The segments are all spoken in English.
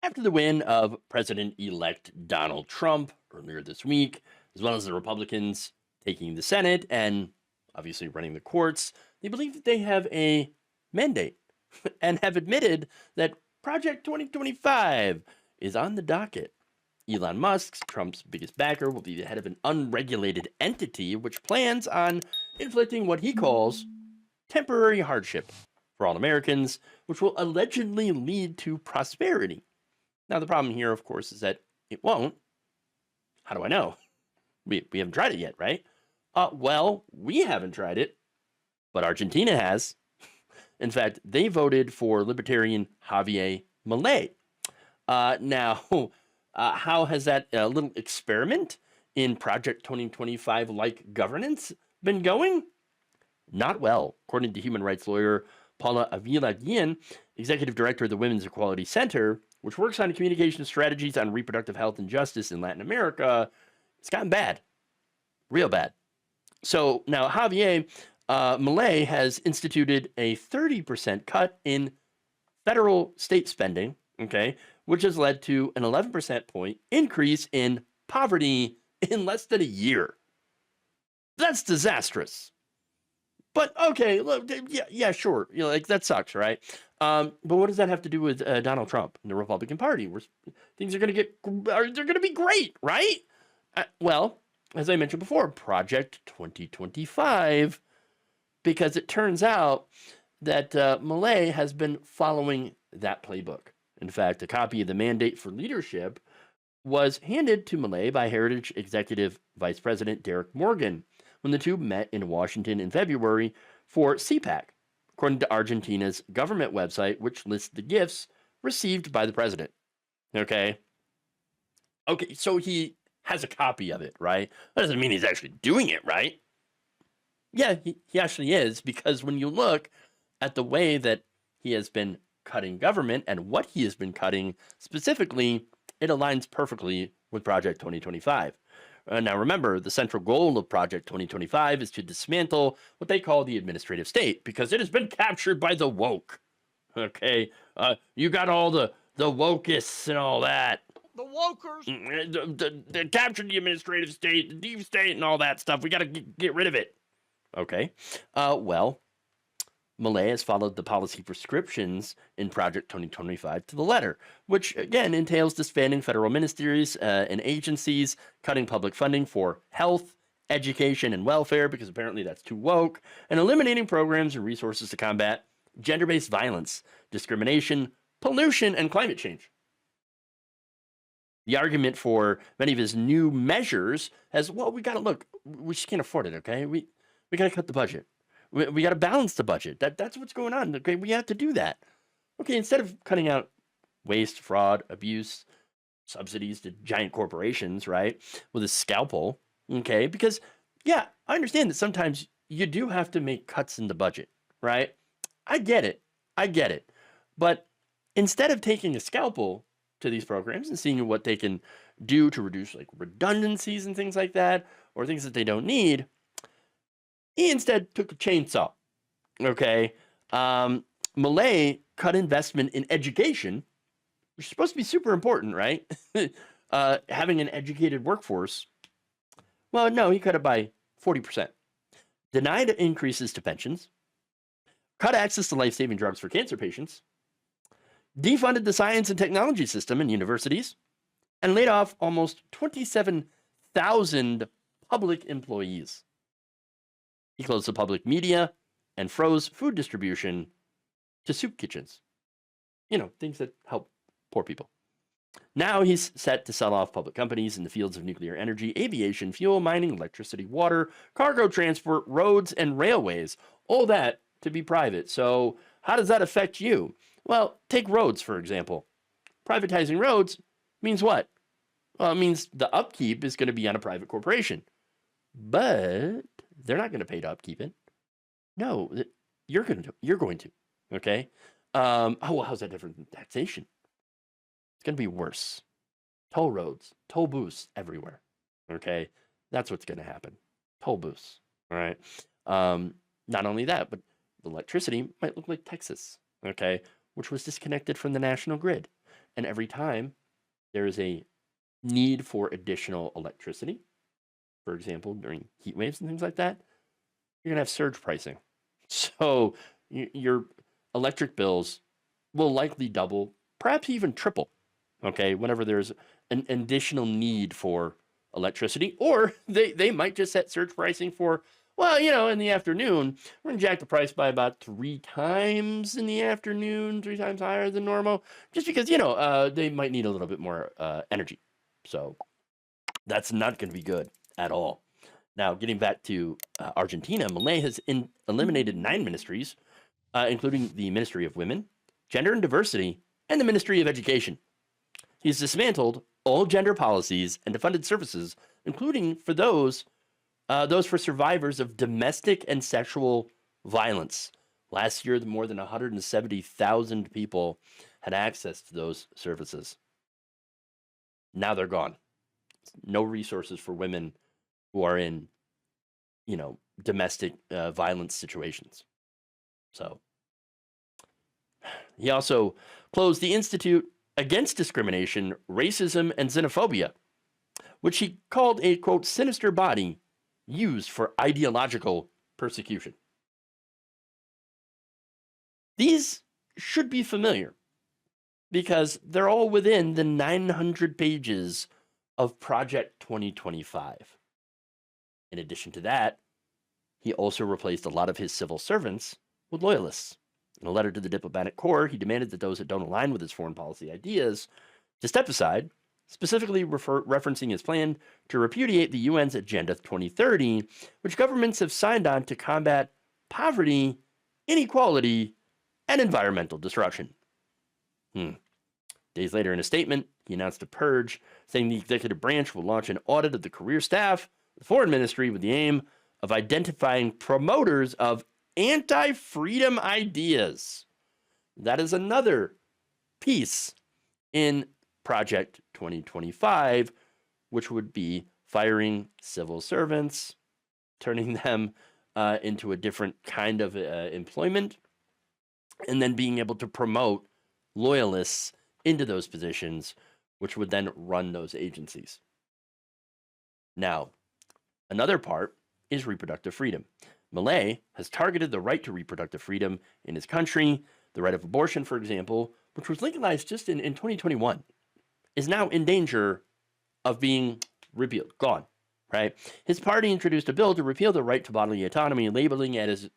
after the win of President-elect Donald Trump earlier this week, as well as the Republicans taking the Senate and obviously running the courts, they believe that they have a mandate and have admitted that Project 2025 is on the docket. Elon Musk, Trump's biggest backer, will be the head of an unregulated entity which plans on inflicting what he calls temporary hardship for all Americans, which will allegedly lead to prosperity. Now, the problem here, of course, is that it won't. How do I know? We haven't tried it yet, right? Well, we haven't tried it, but Argentina has. In fact, they voted for Libertarian Javier Milei. Now, how has that little experiment in Project 2025 like governance been going? Not well, according to human rights lawyer Paula Avila Guillen, executive director of the Women's Equality Center, which works on communication strategies on reproductive health and justice in Latin America. It's gotten bad, real bad. So now Javier Milei has instituted a 30% cut in federal state spending, okay, which has led to an 11% point increase in poverty in less than a year. That's disastrous. But okay, look, yeah, sure, like that sucks, right? But what does that have to do with Donald Trump and the Republican Party? Things are going to they're going to be great, right? Well, as I mentioned before, Project 2025, because it turns out that Milei has been following that playbook. In fact, a copy of the Mandate for Leadership was handed to Milei by Heritage Executive Vice President Derek Morgan when the two met in Washington in February for CPAC, according to Argentina's government website, which lists the gifts received by the president. Okay, so he has a copy of it, right? That doesn't mean he's actually doing it, right? Yeah, he actually is, because when you look at the way that he has been cutting government and what he has been cutting specifically, it aligns perfectly with Project 2025. Now, remember, the central goal of Project 2025 is to dismantle what they call the administrative state, because it has been captured by the woke. Okay, you got all the wokeists and all that. The wokers. They captured the administrative state, the deep state, and all that stuff. We got to get rid of it. Okay, well, Milei has followed the policy prescriptions in Project 2025 to the letter, which again entails disbanding federal ministries and agencies, cutting public funding for health, education, and welfare, because apparently that's too woke, and eliminating programs and resources to combat gender-based violence, discrimination, pollution, and climate change. The argument for many of his new measures has, well, we got to look, we just can't afford it, okay? We got to cut the budget. We got to balance the budget. That's what's going on. Okay, we have to do that. Okay, instead of cutting out waste, fraud, abuse, subsidies to giant corporations, right, with a scalpel, okay, because, yeah, I understand that sometimes you do have to make cuts in the budget, right? I get it. But instead of taking a scalpel to these programs and seeing what they can do to reduce like redundancies and things like that, or things that they don't need, he instead took a chainsaw. Okay. Milei cut investment in education, which is supposed to be super important, right? Having an educated workforce. Well, no, he cut it by 40%. Denied increases to pensions. Cut access to life-saving drugs for cancer patients. Defunded the science and technology system in universities. And laid off almost 27,000 public employees. He closed the public media and froze food distribution to soup kitchens. Things that help poor people. Now he's set to sell off public companies in the fields of nuclear energy, aviation, fuel, mining, electricity, water, cargo transport, roads, and railways. All that to be private. So how does that affect you? Well, take roads, for example. Privatizing roads means what? Well, it means the upkeep is going to be on a private corporation. But they're not going to pay to upkeep it. No, you're going to. Okay. Well, how's that different than taxation? It's going to be worse. Toll roads, toll booths everywhere. Okay, that's what's going to happen. Toll booths. All right. Not only that, but the electricity might look like Texas. Okay, which was disconnected from the national grid, And every time there is a need for additional electricity, for example, during heat waves and things like that, you're going to have surge pricing. So your electric bills will likely double, perhaps even triple, okay, whenever there's an additional need for electricity. Or they might just set surge pricing for, well, in the afternoon, we're going to jack the price by about 3 times in the afternoon, 3 times higher than normal, just because, they might need a little bit more energy. So that's not going to be good at all. Now, getting back to Argentina, Milei has eliminated 9 ministries, including the Ministry of Women, Gender and Diversity, and the Ministry of Education. He's dismantled all gender policies and defunded services, including for those for survivors of domestic and sexual violence. Last year, more than 170,000 people had access to those services. Now they're gone. No resources for women who are in, domestic violence situations. So he also closed the Institute Against Discrimination, Racism, and Xenophobia, which he called a, quote, sinister body used for ideological persecution. These should be familiar because they're all within the 900 pages of Project 2025. In addition to that, he also replaced a lot of his civil servants with loyalists. In a letter to the diplomatic corps, he demanded that those that don't align with his foreign policy ideas to step aside, specifically referencing his plan to repudiate the UN's Agenda 2030, which governments have signed on to combat poverty, inequality, and environmental destruction. Days later, in a statement, he announced a purge, saying the executive branch will launch an audit of the career staff of the foreign ministry with the aim of identifying promoters of anti-freedom ideas. That is another piece in Project 2025, which would be firing civil servants, turning them into a different kind of employment, and then being able to promote loyalists into those positions, which would then run those agencies. Now, another part is reproductive freedom. Milei has targeted the right to reproductive freedom in his country. The right of abortion, for example, which was legalized just in 2021, is now in danger of being repealed, gone, right? His party introduced a bill to repeal the right to bodily autonomy, labeling it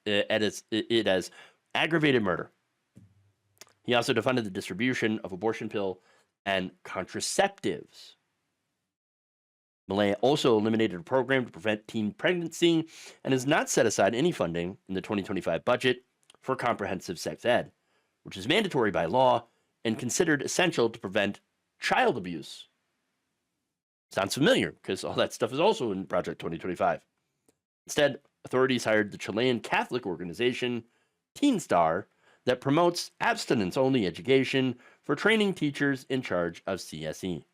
as aggravated murder. He also defunded the distribution of abortion pill and contraceptives. Milei also eliminated a program to prevent teen pregnancy and has not set aside any funding in the 2025 budget for comprehensive sex ed, which is mandatory by law and considered essential to prevent child abuse. Sounds familiar because all that stuff is also in Project 2025. Instead, authorities hired the Chilean Catholic organization Teen Star that promotes abstinence-only education for training teachers in charge of CSE.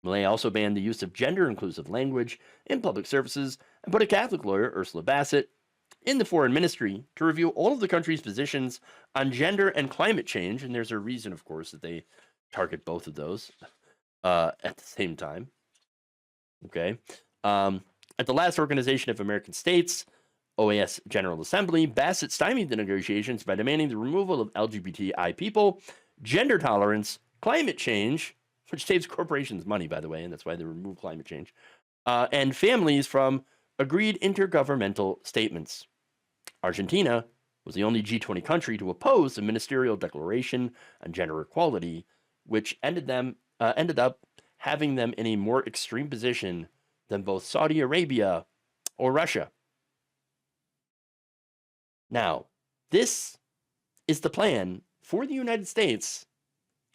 Milei also banned the use of gender-inclusive language in public services and put a Catholic lawyer, Ursula Bassett, in the foreign ministry to review all of the country's positions on gender and climate change. And there's a reason, of course, that they target both of those at the same time. Okay. At the last Organization of American States, OAS General Assembly, Bassett stymied the negotiations by demanding the removal of LGBTI people, gender tolerance, climate change, which saves corporations money, by the way, and that's why they remove climate change, and families from agreed intergovernmental statements. Argentina was the only G20 country to oppose the ministerial declaration on gender equality, which ended up having them in a more extreme position than both Saudi Arabia or Russia. Now, this is the plan for the United States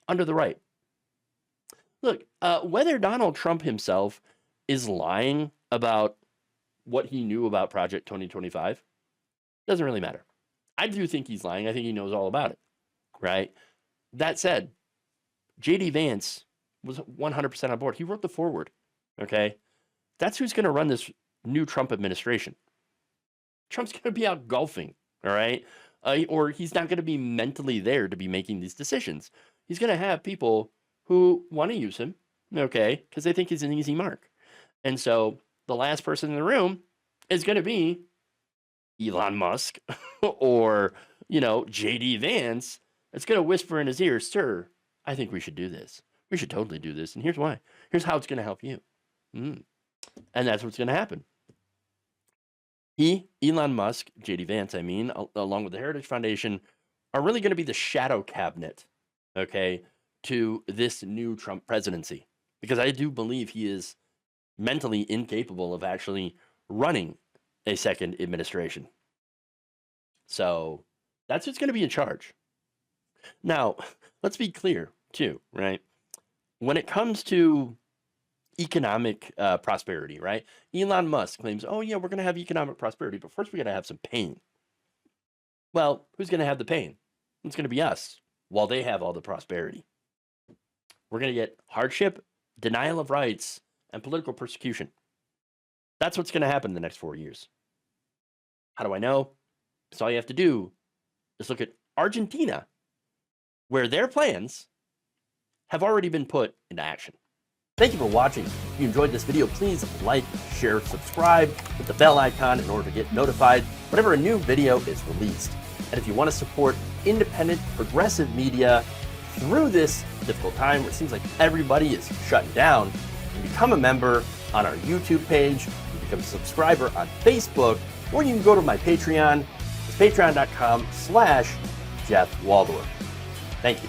under the right. Look, whether Donald Trump himself is lying about what he knew about Project 2025 doesn't really matter. I do think he's lying. I think he knows all about it, right? That said, J.D. Vance was 100% on board. He wrote the foreword, okay? That's who's going to run this new Trump administration. Trump's going to be out golfing, all right? Or he's not going to be mentally there to be making these decisions. He's going to have people who want to use him, okay, because they think he's an easy mark. And so the last person in the room is going to be Elon Musk or, JD Vance. It's going to whisper in his ear, sir, I think we should do this. We should totally do this. And here's why. Here's how it's going to help you. And that's what's going to happen. Elon Musk, JD Vance, along with the Heritage Foundation, are really going to be the shadow cabinet, okay, to this new Trump presidency. Because I do believe he is mentally incapable of actually running a second administration. So that's who's going to be in charge. Now, let's be clear, too, right? When it comes to economic prosperity, right? Elon Musk claims, oh, yeah, we're going to have economic prosperity, but first we got to have some pain. Well, who's going to have the pain? It's going to be us while they have all the prosperity. We're going to get hardship, denial of rights, and political persecution. That's what's going to happen in the next 4 years. How do I know? Because all you have to do is look at Argentina, where their plans have already been put into action. Thank you for watching. If you enjoyed this video, please like, share, subscribe, hit the bell icon in order to get notified whenever a new video is released. And if you want to support independent, progressive media through this difficult time where it seems like everybody is shutting down, you can become a member on our YouTube page, you can become a subscriber on Facebook, or you can go to my Patreon. It's patreon.com/Jeff Waldorf. Thank you.